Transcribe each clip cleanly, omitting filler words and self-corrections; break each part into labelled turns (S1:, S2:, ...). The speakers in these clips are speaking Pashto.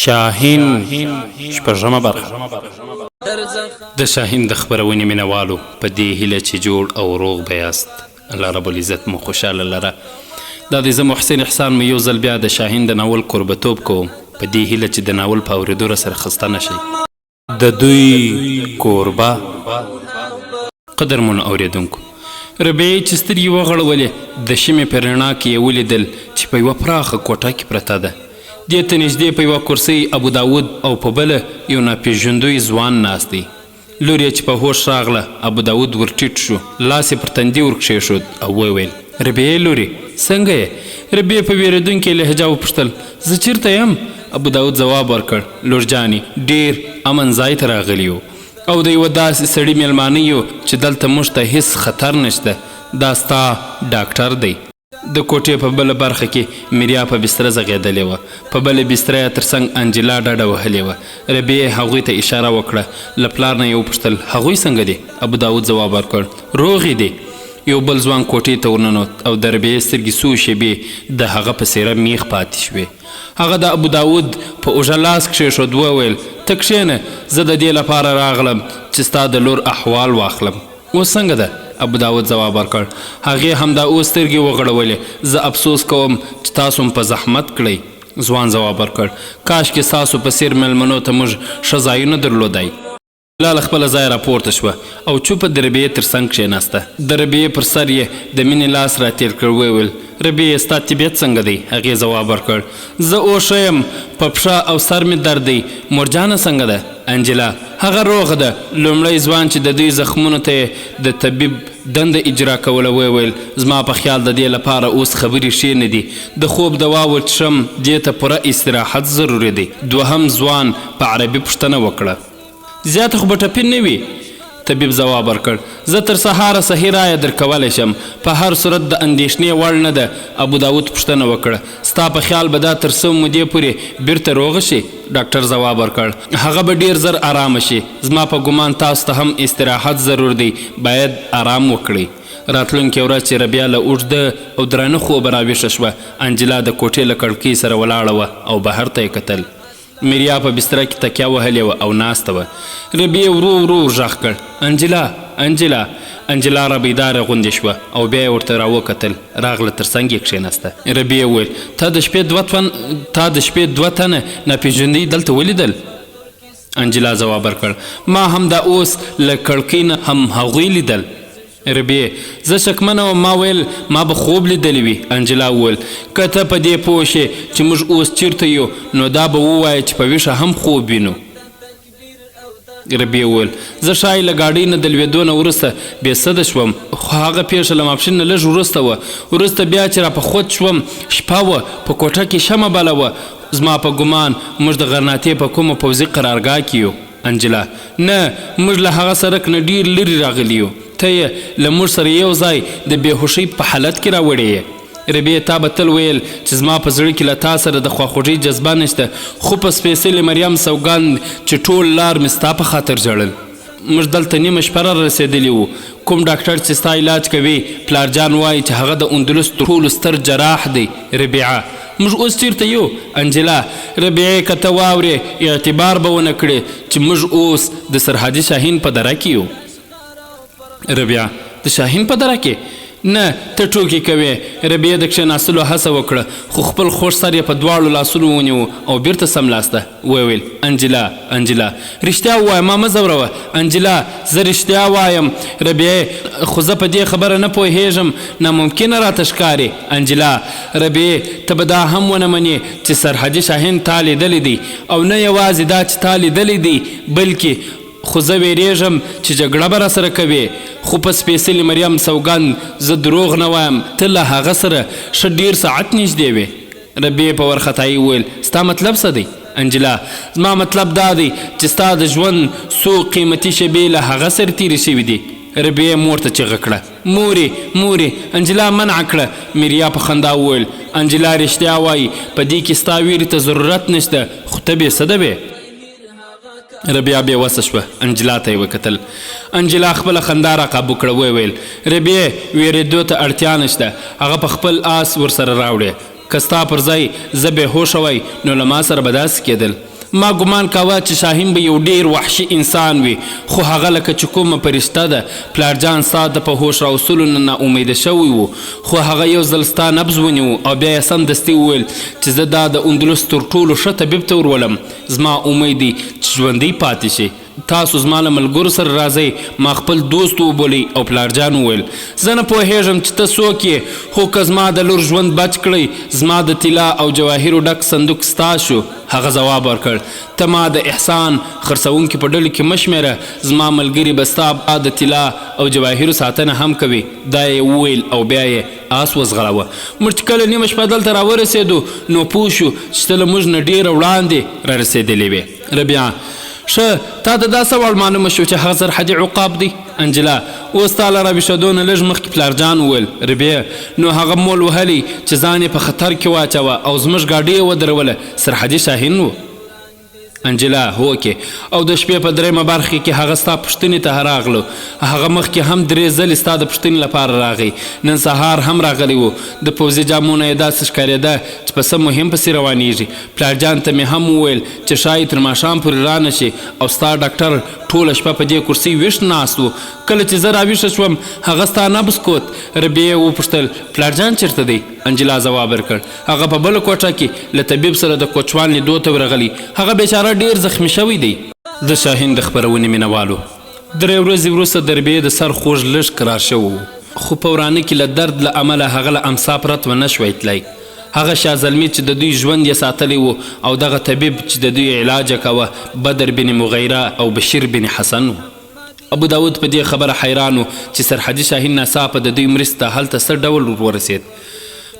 S1: شاهین شپږمه برخه. د شاهین د خپرونې مینوالو په دې هیله چې جوړ او روغ به یاست، الله رب العزت مو خوشحاله لره. دا د زه محسن احسان مو یو ځل بیا د شاهین د ناول کوربتوب کوم په دې هیله چې د ناول په اورېدو سره خسته نشئ. د دوی کوربه. قدرمنو اورېدونکو، ربیعې چې سترګې وغړولې د شمې په رڼا کې یې ولیدل چې په یوه پراخه کوټه کې پرته ده. دې ته نږدې په یوه کرسۍ ابو داود او په بله یو ناپېژندوی ځوان ناست دی. لور یې چې په هوښ راغله، ابو داود ور ټیټ شو، لاس یې پر تندي ور کښېښود او وویل: ربیعې لورې څنګه یې؟ ربیعې په وېرېدونکې لهجه وپوښتل: زه چېرته یم؟ ابو داود ځواب ورکړ: لور جانې، ډېر امن ځای ته راغلي یو او د یوه داسې سړي میلمانه یو چې دلته موږ ته هېڅ خطر نشته. دا ستا ډاکټر دی. د کوټې په بله برخه کې میریا په بستره زغېدلې وه، په بله بستره یې تر څنګ انجلا ډډه وهلې وه. ربیعې هغوی ته اشاره وکړه. له پلار نه یې وپوښتل: هغوی څنګه دي؟ ابو داود ځواب ورکړ: روغې دي. یو بل ځوان کوټې ته ورننوت او د ربیعې سترګې څو شېبې د هغه په څېره میخ پاتې شوې. هغه د ابو داود په اوږه لاس کښېښود، وویل: ته کښېنه، زه د دې لپاره راغلم چې ستا د لور احوال واخلم. اوس څنګه ده؟ ابو داود ځواب ورکړ: هغې همدا اوس سترګې وغړولې. زه افسوس کوم چې تاسو م په زحمت کړئ. ځوان ځواب ورکړ: کاشکې ستاسو په څېر میلمنو ته موږ ښه ځایونه درلودی. لا له خپله ځایه راپورته شوه او چوپه د ربیعې تر څنګ کښېناسته. د ربیعې پر سر یې د مینې لاس راتېر کړ. وویل: ربیعې ستا طبیعت څنګه دی؟ هغې ځواب ورکړ: زه اوس ښه یم، په پښه او سر مې درد دی. مورجانه څنګه ده؟ انجلا: هغه روغه ده. لومړی ځوان چې د دوی زخمونو ته یې د طبیب دنده اجرا کوله وویل: زما په خیال د دې لپاره اوس خبرې ښې نه دي. د خوب دوا وڅښم، دې ته پوره استراحت ضروري دی. دوهم ځوان په عربي پوښتنه وکړه: زیاته خو به ټپي نه وي؟ طبیب ځواب ورکړ: زه تر سهاره صحیح رایه درکولی شم، په هر صورت د اندېښنې وړ نه ده. ابو داود پوښتنه وکړه: ستا په خیال به دا تر څه مودې پورې بیرته روغه شي؟ ډاکټر ځواب ورکړ: هغه به ډېر زر آرامه شي. زما په ګمان تاسو ته هم استراحت ضرور دی، باید آرام وکړئ. راتلونکې ورځ چې ربیعه له اوږده او درانه خوبه راویښه شوه، انجلا د کوټې له کړکۍ سره ولاړه وه او بهر ته یې کتل. میریا په بستره کې تکیه وهلې وه او ناسته وه. ربیعې ورو ورو ورغږ کړ: انجلا، انجلا. انجلا را بیداره غوندې شوه او بیا یې ورته راوکتل. راغله تر څنګ یې کښېناسته. ربیعې وویل: تا د شپې دوه تنه ناپېژندي دلته ولیدل؟ انجلا ځواب ورکړ: ما هم دا اوس له کړکۍ نه هم هغوی لیدل. ربیعې: زه شکمنه وم، ما ویل ما به خوب لیدلی وي. انجلا وویل: که ته په دې پوه شې چې موږ اوس چیرته یو، نو دا به ووایه چې په ویښه هم خوب وینو. ربیعې وویل: زه ښایي له ګاډۍ نه د لوېدو نه وروسته بېسده شوم، خو هغه پیښه له ماپښین نه لږ وروسته وه. وروسته بیا چې را په خود شوم، شپه وه، په کوټه کې شمه بله وه. زما په ګمان موږ د غرناطې په کومه پوځي قرارګاه کې یو. انجلا: نه، موږ له هغه سړک نه ډېر لرې راغلي یو. ته یې له موږ سره یو ځای د بېهوښۍ په حالت کې راوړی یې. ربیعې: تا به تل ویل چې زما په زړه کې له تا سره د خواخوږۍ جذبه نشته، خو په سپېڅلې مریم سوګند چې ټول لار مې ستا په خاطر ژړل. موږ دلته نیمه شپه را رسېدلي وو. کوم ډاکټر چې ستا علاج کوي پلارجان وایي چې هغه د اندلس تر ټولو ستر جراح دی. ربیعه: موږ اوس چیرته یو؟ انجلا: ربیعې، که ته واورې اعتبار به ونه کړې چې موږ اوس د سرحدي شاهین په دره کې یو. ربیعه: د شاهین په دره کې؟ نه، ته ټوکې کوې. ربیعې د کښېناستلو هڅه وکړه، خو خپل خوږ سر یې په دواړو لاسونو ونیو او بیرته سملاسته وویل: انجلا، انجلا، رښتیا ووایه، ما مه ځوروه. انجلا: زه رښتیا وایم. ربیعې: خو زه په دې خبره نه پوهېږم، ناممکنه راته ښکاري. انجلا: ربیعې، ته به دا هم ونه منې چې سرحدي شاهین تا لیدلی دی، او نه یوازې دا چې تا لیدلی دی، بلکې خو زه ویرېږم چې جګړه به راسره کوې. خو په سپېڅلې مریم سوګند زه دروغ نه وایم، ته له هغه سره ښه ډېر ساعت نږدې وې. ربیعې په وارخطایي وویل: ستا مطلب څه دی؟ انجلا: زما مطلب دا دی چې ستا د ژوند څو قیمتي شېبې له هغه سره تېرې شوي دي. ربیعې مور ته چیغه کړه: مورې، مورې. انجلا منع کړه. میریا په خندا وویل: انجلا رښتیا وایي، په دې کې ستا ویرې ته ضرورت نشته، خو ته بېسده وې. ربیعه بېوسه شوه. انجلا ته یې وکتل. انجلا خپله خندا را قابو کړه. وویل: ربیعې، ویرېدو ته اړتیا نشته، هغه په خپل آس ورسره راوړې. که ستا پر ځای زه بېهوشه وای نو له ما سره به داسې کېدل. ما ګمان کاوه چې شاهین به یو ډیر وحشي انسان وي، خو هغه لکه چې کومه فرشته ده. پلارجان ستا د په هوش راوستلو نه ناامیده شوی و، خو هغه یو ځل ستا نبض ونیو او بیا یې سمدستي وویل چې زه دا د اندلس تر ټولو ښه طبیب ته ورولم. زما امید دی چې ژوندی پاتې شي. تاسو زما له ملګرو سره راځئ. ما خپل دوست وبولئ او پلارجان وویل زه نه پوهېږم چې ته څوک یې، خو که زما د لور ژوند بچ کړئ زما د طلا او جواهرو ډک صندوق ستا شو. هغه ځواب ورکړ ته ما د احسان خرڅوونکي په ډلو کې مه شمېره، زما ملګري به ستا د طلا او جواهرو ساتنه هم کوي. دا یې وویل او بیا یې آس وځغلاوه. موږ چې کله نیمه شپه دلته راورسېدو نو پوه شو چې ته له موږ نه ډېره وړاندې رارسېدلې وې. ربیعه ښه تا ته دا څه وړ معلومه شو چې هغه سرحدي عقاب دی؟ انجلا اوس تا له راویښېدو نه لږ مخکې پلارجان وویل ربیعه نو هغه مول وهلی چې ځان یې په خطر کې واچوه او زموږ ګاډي یې ودروله سرحدي شاهین و؟ انجلا هوکې او د شپې په درېیمه برخه کې هغه ستا پوښتنې ته راغلو. هغه مخکې هم 3 ځلې ستا د پوښتنې لپاره راغی، نن سهار هم راغلی و. د پوځي جامونه یې داسې ښکارېده چې په څه مهم پسې روانیږي. پلارجان ته مې هم وویل چې ښایي تر ماښام پورې رانه شي او ستا ډاکټر ټوله شپه په دې کرسۍ ویښ ناست و. کله چې زه راویښه شوم هغه ستا نبض کوت. ربیعې وپوښتل پلارجان چېرته دی؟ انجلا ځواب ورکړ هغه په بله کوټه کې له طبیب سره د کوچوان لیدو ته ورغلی. هغه بیچاره ډیر زخمی شوی دی. د شاهین د خپرونې مینوالو 3 ورځې وروسته د ربیعې د سر خوږ لږ قرار شوی و، خو په ورانه کې له درد له امله هغه له امسا پرته ونه شوی تللی. هغه شاه زلمي چې د دوی ژوند یې ساتلی و او دغه طبیب چې د دوی علاج یې کوه بدر بن مغیره او بشیر بن حسن و. ابو داود په دې خبره حیران و چې سرحدي شاهین ناڅاپه د دوی مرستې ته هلته څه ډول ورسېد.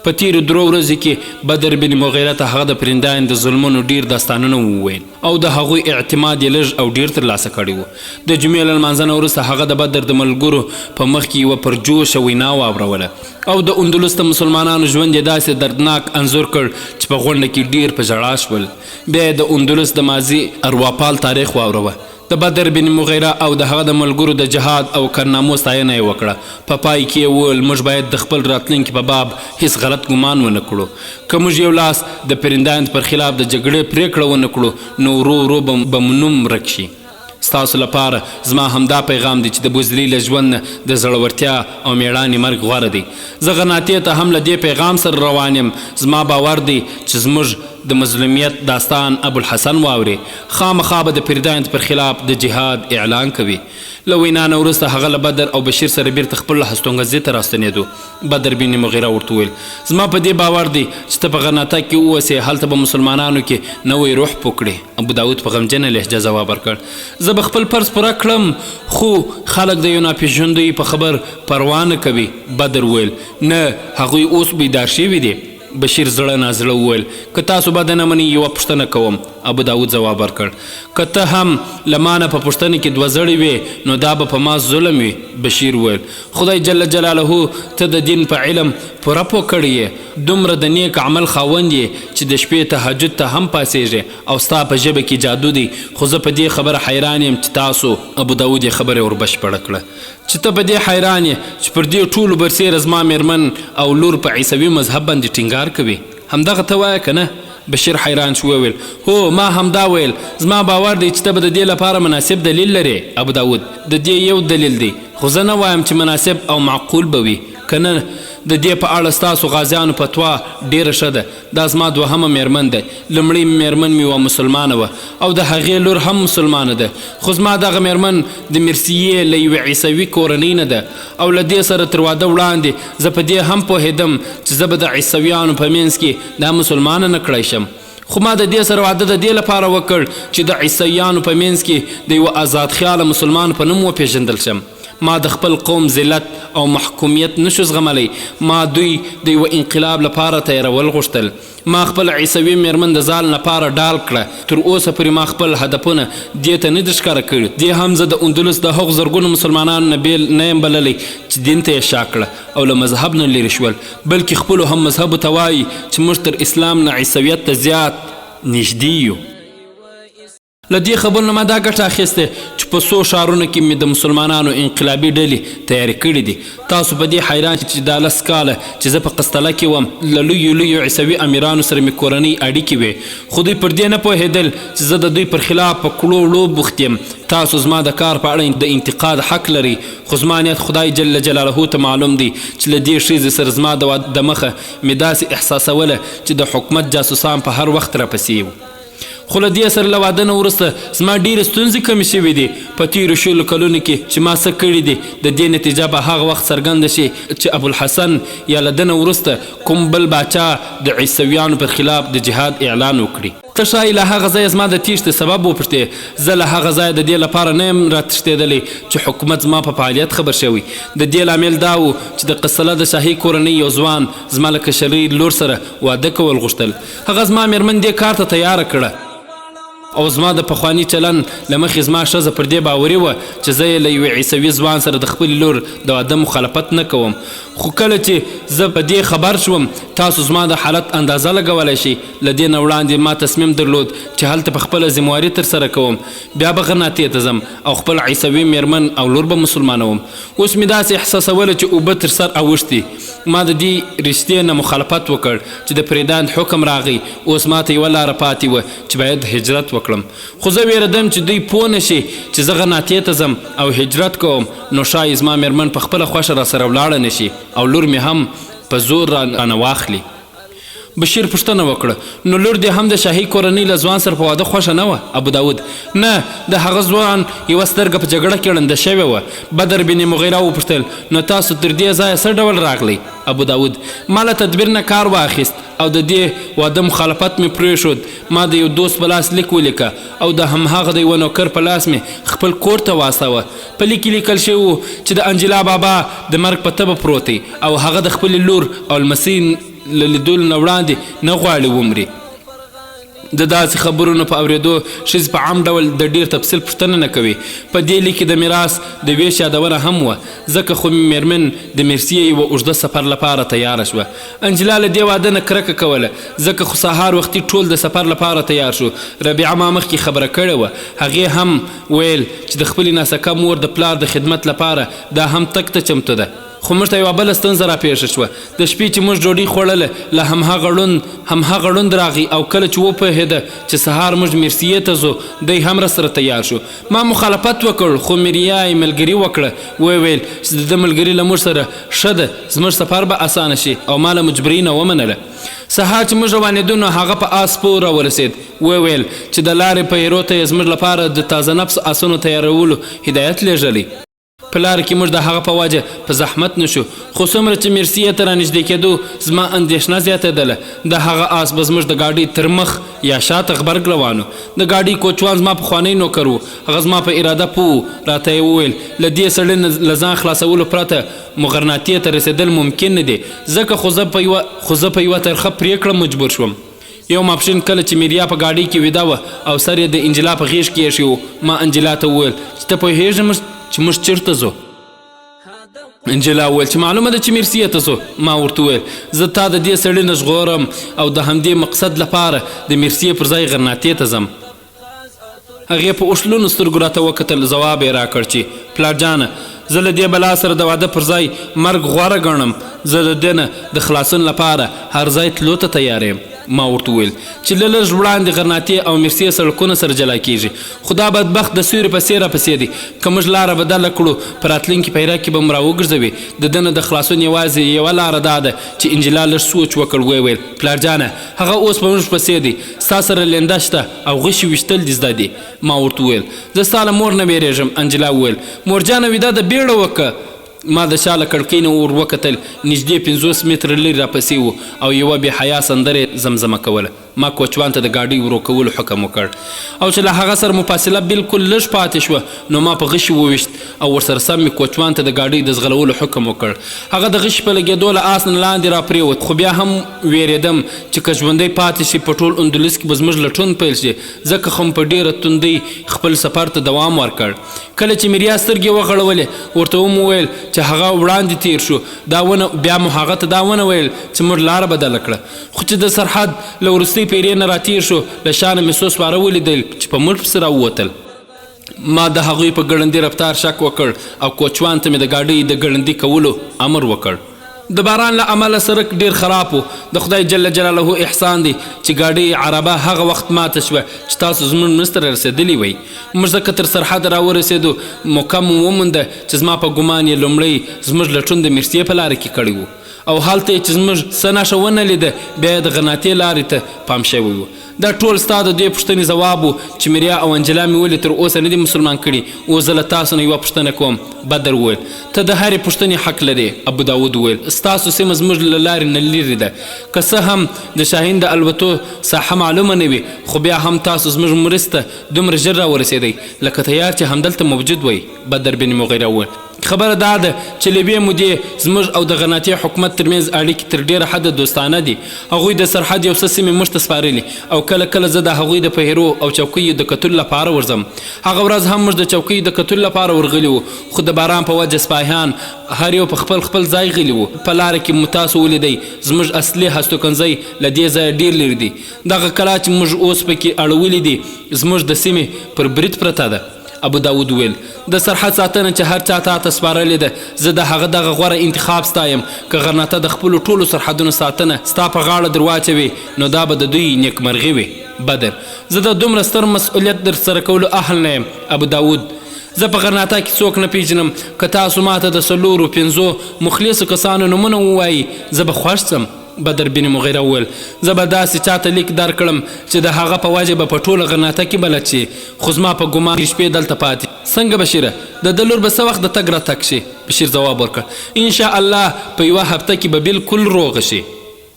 S1: په تیرو 3 ورځو کې بدر بن مغیره ته هغه د پرندایان د ظلمونو ډیر داستانونه وویل او د هغوی اعتماد یې لږ او ډیر ترلاسه کړی و. د جمعې له لمانځه نه وروسته هغه د بدر د ملګرو په مخ کې یوه پرجوشه وینا واوروله او د اندلس د مسلمانانو ژوند یې داسې دردناک انځور کړ چې په غونډه کې ډیر په ژړا شول. بیا یې د اندلس د ماضي ارواپال تاریخ واوروه. د بدر بن مغیره او د هغه د ملګرو د جهاد او کارنامو ستاینه یې وکړه. په پای کې یې وویل موږ باید د خپل راتلونکي په باب هیڅ غلط ګمان ونه کړو. که موږ یو لاس د پرندایانو پر خلاف د جګړې پریکړه ونه کړو نو ورو ورو به مو نوم ورک شي. ستاسو لپاره زما همدا پیغام دی چې د بزدلي له ژوند نه د زړورتیا او میړانې مرګ غوره دی. زه غناتې ته هم له دې پیغام سره روان یم. زما باور دی چې زموږ د مظلومیت داستان ابوالحسن واوري خامخا به د پردایانو پر خلاف د جهاد اعلان کوي. له وینا نه وروسته هغه له بدر او بشیر سره بیرته خپل هستوګنځي ته راستنېدو. بدر بن مغیره ورته وویل زما په دې باور دی چې ته په غرناطه کې واوسې هلته به مسلمانانو کې نوی روح پوکړې. ابو داود په غمجنه لهجه ځواب ورکړ زه به خپل فرض پوره کړم خو خلک د یو ناپېژندوی په خبر پروا نه کوي. بدر وویل نه هغوی اوس بیدار شوي دي. بشیر زړه نازړه وویل که تاسو به نه منئ یوه پوښتنه کوم. ابو داود ځواب ورکړ که ته هم له ما نه په پوښتنې کې 2 زړې وې نو دا به په ما ظلم وي. بشیر وویل خدای جل جلاله ته د دین په علم پوره پوه کړی یې، دومره د نیک عمل خاوند یې چې د شپې تهجد ته هم پاڅېږې او ستا په ژبه کې جادو دی. خو زه په دې خبره حیران یم چې تاسو ابو داود یې خبره وربشپړه کړه چې ته په دې حیران یې چې پر دې ټولو برسېره زما میرمن او لور په عیسوي مذهب باندې ټینګار کوي. همدغه ته وایه که نه؟ بشیر حیران شو وویل هو ما همدا ویل. زما باور دی چې ته به د دې لپاره مناسب دلیل لرې. ابو داود د دې یو دلیل دی خو زه نه وایم چې مناسب او معقول به وي که نه. د دې په اړه ستاسو غازیانو فتوا ډیره ښه ده. دا زما 2مه میرمن ده. لومړۍ میرمن مې یوه مسلمانه وه او د هغې لور هم مسلمانه ده. خو زما دغه میرمن د مرسیې له یوې عیسوي کورنۍ نه ده او له دې سره تر واده وړاندې زه په دې هم پوهېدم چې زه به د عیسویانو په منځ کې دا مسلمانه نه کړی شم. خو ما د دې سره واده د دې لپاره وکړ چې د عیسویانو په منځ کې د یوه آزاد خیاله مسلمان په نوم وپېژندل شم. ما د خپل قوم ذلت او محکومیت نشو زغملی. ما دوی د یوه انقلاب لپاره تیارول غوښتل. ما خپل عیسوي میرمن د ځال لپاره ډال کړه. تر اوسه پورې ما خپل هدفونه دې ته نه دي ښکاره کړي. دې هم زه د اندلس د هغو زرګونو مسلمانانو نه بیل نه یم بللی چې دین ته یې شا کړه او له مذهب نه لرې شول، بلکې خپلو هم مذهبو ته وایي چې موږ تر اسلام نه عیسویت ته زیات نږدې یو. له دې خبرو نه ما دا ګټه اخیستې چې په څو ښارونو کې مې د مسلمانانو انقلابي ډلې تیارې کړي دي. تاسو په دې حیران چې دا 10 کاله چې زه په قسطله کې وم له لویو عیسوي امیرانو سره مې کورنۍ اړیکې وې، خو دوی پر دې نه پوهېدل چې زه د دوی پر خلاف په کړو وړو بوخت یم. تاسو زما د کار په اړه د انتقاد حق لري، خو زما نیت خدای جل جلاله ته معلوم دی چې له دې ښځې سره زما د مخه مې داسې احساسوله چې د حکومت جاسوسان په هر وخت راپسې وو. خو له دې سره له واده نه وروسته زما ډېرې ستونزې کمې شوې دي. په تېرو 20 کلونو کې چې ما څه کړي دي د دې نتیجه به هغه وخت څرګنده شي چې ابوالحسن یا له ده نه وروسته کوم بل باچا د عیسویانو پر خلاف د جهاد اعلان وکړي. ته ښایي له هغه ځایه زما د تیښتې سبب وپوښتې. زه له هغه ځایه د دې لپاره نه یم راتښتېدلی چې حکومت زما په فعالیت خبر شوی. د دې لامل دا و چې د قسطله د شاهي کورنۍ یو ځوان زما له کشرۍ لور سره واده کول غوښتل. هغه زما مېرمن دې کار ته تیاره کړه او زما د پخواني چلن له مخې زما ښځه پر دې باوري وه چې زه یې له یوې عیسوي ځوان سره د خپلې لور د واده مخالفت نه کوم. خو کله چې زه په دې خبر شوم تاسو زما د حالت اندازه لګولی شئ. له دې نه وړاندې ما تصمیم درلود چې هلته په خپله ذمواري ترسره کوم، بیا به غرناطې ته ځم او خپل عیسوي مېرمن او لور به مسلمانوم. اوس مې داسې احساسوله چې اوبه تر سر اوښتي. ما د دې رشتې نه مخالفت وکړ چې د پریدان حکم راغی. اوس ما ته یوه لاره پاتې وه چې باید هجرت وکړم، خو زه ویرېدم چې دوی پوه نه شي چې زه غرناطې ته ځم او هجرت کوم نو ښایي زما مېرمن په خپله خوښه راسره ولاړه نه شي او لور مې هم په زور رانه واخلي. بشیر پوښتنه وکړه نو لور دې هم د شاهي کورنۍ له ځوان سره په واده خوښه نه وه؟ ابو داود: نه، د هغه ځوان یوه سترګه په جګړه کې ړنده شوې وه. بدر بن مغیره وپوښتل نو تاسو تر دې ځایه څه ډول راغلی؟ ابو داود: ما له تدبیر نه کار واخیست او د دې واده مخالفت مې پرېښود. ما د یو دوست په لاس لیک ولیکه او د همهغه د یوه نوکر په لاس مې خپل کور ته واستوه. په لیک کې لیکل شوي وو چې د انجلا بابا د مرګ په تبه پروت دی او هغه د خپلې لور او لمسۍ له لیدلو نه وړاندې نه غواړي ومري. د داسې خبرونو په اورېدو ښځې په عام ډول د ډېر تفصیل پوښتنه نه کوي. په دې لیک کې د میراث د ویش یادونه هم وه، ځکه خو مېرمن د میرسیې یوه اوږده سفر لپاره تیاره شوه. انجلا له دې واده نه کرکه کوله، ځکه خو سهار وختي ټول د سفر لپاره تیار شو. ربیعه ما مخکې خبره کړې وه، هغې هم ویل چې د خپلې ناسکه مور د پلار د خدمت لپاره دا هم تګ ته چمتو ده. خو موږ ته یوه بله ستونزه راپېښه شوه. د شپې چې موږ ډوډۍ خوړله له همهغه ړوند راغی او کله چې وپوهېده چې سهار موږ میرسیې ته ځو دی هم راسره تیار شو. ما مخالفت وکړ خو میریا یې ملګري وکړه. ویل چې د ده ملګري له موږ سره ښه ده، زموږ سفر به اسانه شي او ما له مجبري نه ومنله. سهار چې موږ روانېدو نو هغه په آس سپور راورسېد. ویل چې د لارې په ایرو ته یې زموږ لپاره د تازه نفس آسونو تیارولو هدایت لیږلی. په لاره کې موږ د هغه په وجه په زحمت نشو، خو څومره چې میرسیې ته رانږدې کېدو زما اندېښنه زیاتېدله. د هغه آس به زموږ د غاډۍ تر مخ یا شاته غبرګ روان و. د غاډۍ کوچوان زما پخوانی نوکر و، هغه زما په اراده پوه راته یې وویل له دې سړي نه له ځان خلاصولو پرته مغرناطې ته رسېدل ممکن نه دی، ځکه خو زه په یوه ترخه پرېکړه مجبور شوم. یو ماپښین کله چې میریا په غاډۍ کې ویده وه او سر یې د انجلا په غېږ کې ایښی و، ما انجلا ته وویل چې ته پوهېږې چې موږ چېرته ځو؟ انجلا وویل چې معلومه ده چې میرسیې ته ځو. ما ورته وویل زه تا د دې سړي نه ژغورم او د همدې مقصد لپاره د میرسیې پر ځای غرناطې ته ځم. هغې په اوښلونو سترګو راته وکتل. ځواب یې راکړ چې پلارجانه زه له دې بلا سره د واده پر ځای مرګ غوره ګڼم. زه د دې نه د خلاصون لپاره هر ځای تلو ته تیار یم. ما ورته وویل چې له لږ وړاندې غرناطې او میرسیې سړکونه سره جلا کېږي، خو دا بدبخت د سیوري پسې راپسې دی. که موږ لاره بدله کړو په راتلونکي پیره کې به م راوګرځوي. د ده نه د خلاصون یوازې یوه لاره دا ده چې انجلا لږ سوچ وکړ. ویل پلارجانه هغه اوس په موږ پسې دی، ستا سره لنده شته او غشي ویشتل دې زده دي. ما ورته وویل زه ستا له مور نه ویرېږم. انجلا وویل مورجانه ویده ده، بیړه وکړه. ما د شا له کړکۍ نه ور وکتل، نږدې 50 متره لرې راپسې و او یوه بې حیا سندره زمزمه کوله. ما کوچوان ته د ګاډۍ ورو کولو حکم وکړ او چې له هغه سره مو فاصله بلکل لږ پاتې شوه نو ما په غشي وویشت او ورسره سم مې کوچوان ته د ګاډۍ د ځغلولو حکم وکړ هغه د غش په لګېدو له آس نه لاندې را پرېوت خو بیا هم ویرېدم چې که ژوندی پاتې شي په ټول اندلس کې به زموږ لټون پیل شي ځکه خو په ډېره توندۍ خپل سفر ته دوام ورکړ کله چې مې ریا سترګې وغړولې ورته ومو ویل چې هغه وړاندې تیر شو بیا مو هغه ته دا ونه ویل چې موږ لاره بدله کړه خو چې د سرحد له وروستۍ پیرې نه راتیر شو له شانه مې څو سپاره ولیدل چې په موږ پسې راووتل ما د هغوی په ګړندي رفتار شک وکړ او کوچوان ته مې د ګاډۍ د ګړندي کولو امر وکړ د باران له امله سړک ډېر خراب و د خدای جل جلاله احسان دی چې ګاډۍ عربه هغه وخت ماته شوه چې تاسو زموږ منځ ته رارسېدلي وئ موږ ځکه تر سرحد راورسېدو موقع مو ومونده چې زما په ګمان یې لومړی زموږ لټون د مرسیې په لاره کې کړی و او هلته یې چې زموږ څه نښه ونه لیده بیا یې د غناتې لارې ته پام شوی و دا ټول ستا د دې پوښتنې ځواب و چې مریا او انجلا مې ولې تر اوسه نه دي مسلمان کړي اوس زه له تاسو نه یوه پوښتنه کوم بدر وویل ته د هرې پوښتنې حق لرې ابو داود وویل ستاسو سیمه زموږ له لارې نه لرې ده که څه هم د شاهین د الوتو ساحه معلومه نه وي خو بیا هم تاسو زموږ مرسته دومره ژر راورسېدئ لکه تیار چې همدلته موجود وئ بدر بن مغیره وویل خبره دا ده چې له یوې مودې زموږ او د غناتې حکومت ترمنځ اړیکې تر ډېره حده دوستانه دي هغوی د سرحد یو څه سیمې موږ ته سپارلي او کله کله زه د هغوی د پهرو او چوکیو د کتلو لپاره ورځم هغه ورځ هم موږ د چوکیو د کتلو لپاره ورغلي وو خو د باران په وجه سپاهیان هر یو په خپل ځای غلي وو په لاره کې مو تاسو ولیدئ زموږ اصلي هستوګنځی له دې ځایه ډېر لرې دي دغه کلا چې موږ اوس پکې اړولي دي زموږ د سیمې پر برید پرته ده ابو داود ویل د سرحد ساتنه چې هر چا ته سپارلې ده زه د هغه دغه غوره انتخاب ستایم که غرناته د خپلو ټولو سرحدونو ساتنه ستا په غاړه در واچوي نو دا به د دوی نیکمرغي وي بدر زه د دومره ستر مسؤلیت در سره کولو اهل نه یم ابو داود زه په غرناته کې څوک نه پیژنم که تاسو ماته د 4-5 مخلصو کسانو نومونه ووایي زه به خوښ څم بدر بن مغیره وویل زه به داسې چاته لیک درکړم چې د هغه په وجه به په ټوله غرناته کې بلد شي خو زما په ګمان شپې دلته پاتې څنګه بشیره د لور به څه وخت د تګ راتګ شي بشیر ځواب ورکړ انشاءالله په یوه هفته کې به بالکل روغه شي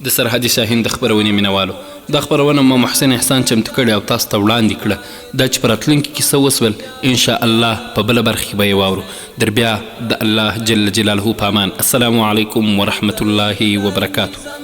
S1: د سرحدي شاهین د خپرونې مینوالو دا خپرونه ما محسن احسان چمتو کړې او تاسو ته وړاندې کړه دا چې په راتلونکي کې څه وسول انشاءالله په بله برخه کې به یې واورو در بیا د الله جل جلاله په امان السلام علیکم ورحمة الله وبرکاته